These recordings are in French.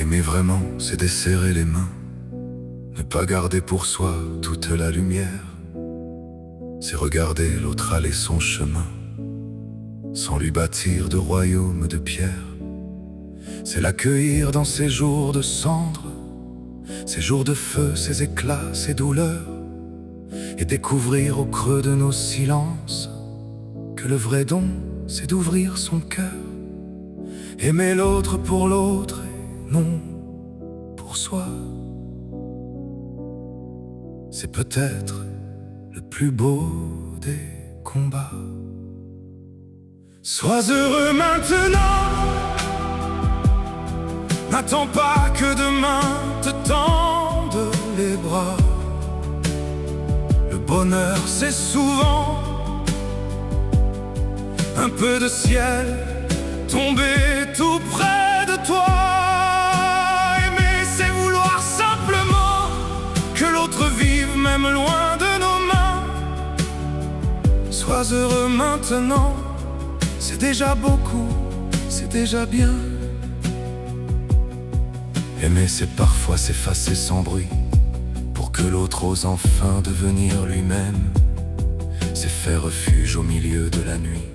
Aimer vraiment, c'est desserrer les mains, ne pas garder pour soi toute la lumière. C'est regarder l'autre aller son chemin, sans lui bâtir de royaume de pierre. C'est l'accueillir dans ses jours de cendre, ses jours de feu, ses éclats, ses douleurs, et découvrir au creux de nos silences que le vrai don, c'est d'ouvrir son cœur. Aimer l'autre pour l'autre et non pour soi. C'est peut-être le plus beau des combats. Sois heureux maintenant, n'attends pas que demain te tende les bras. Le bonheur, c'est souvent un peu de ciel tomber tout près de toi. Aimer, c'est vouloir simplement que l'autre vive même loin de nos mains. Sois heureux maintenant, c'est déjà beaucoup, c'est déjà bien. Aimer, c'est parfois s'effacer sans bruit pour que l'autre ose enfin devenir lui-même. C'est faire refuge au milieu de la nuit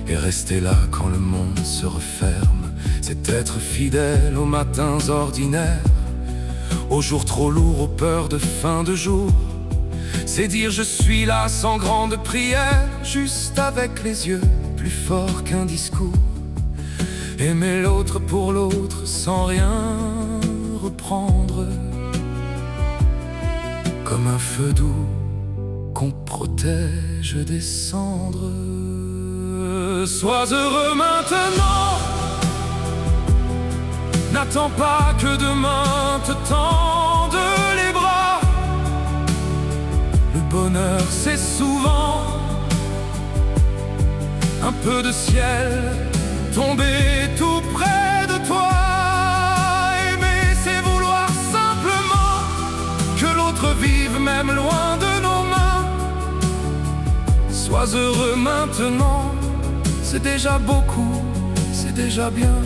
et rester là quand le monde se referme. C'est être fidèle aux matins ordinaires, aux jours trop lourds, aux peurs de fin de jour. C'est dire je suis là sans grande prière, juste avec les yeux plus forts qu'un discours. Aimer l'autre pour l'autre sans rien reprendre, comme un feu doux qu'on protège des cendres. Sois heureux maintenant, n'attends pas que demain te tende les bras. Le bonheur, c'est souvent un peu de ciel tomber tout près de toi. Aimer, c'est vouloir simplement que l'autre vive même loin de nos mains. Sois heureux maintenant, c'est déjà beaucoup, c'est déjà bien.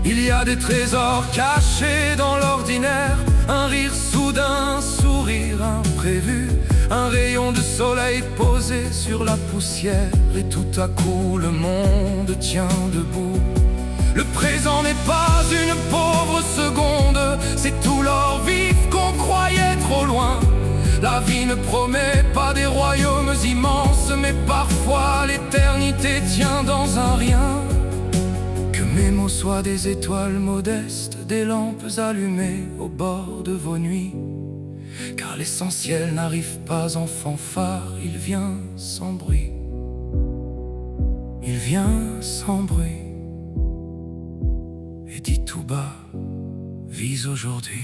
Il y a des trésors cachés dans l'ordinaire, un rire soudain, un sourire imprévu, un rayon de soleil posé sur la poussière, et tout à coup le monde tient debout. Le présent n'est pas une pauvre seconde, c'est tout l'or vif qu'on croyait trop loin. La vie ne promet pas des royaumes immenses, mais parfois l'éternité tient dans un rien. Que mes mots soient des étoiles modestes, des lampes allumées au bord de vos nuits. Car l'essentiel n'arrive pas en fanfare, il vient sans bruit. Il vient sans bruit et dit tout bas, vise aujourd'hui.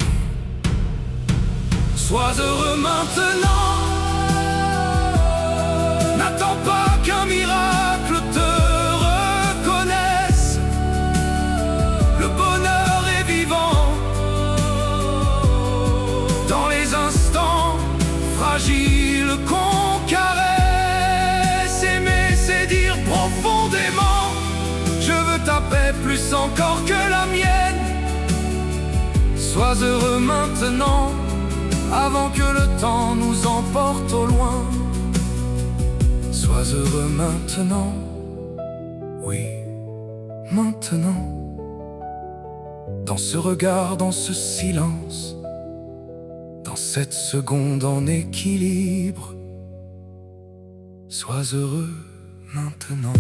Sois heureux maintenant, n'attends pas qu'un miracle te reconnaisse. Le bonheur est vivant dans les instants fragiles qu'on caresse. Aimer, c'est dire profondément je veux ta paix plus encore que la mienne. Sois heureux maintenant, avant que le temps nous emporte au loin. Sois heureux maintenant, oui, maintenant. Dans ce regard, dans ce silence, dans cette seconde en équilibre. Sois heureux maintenant.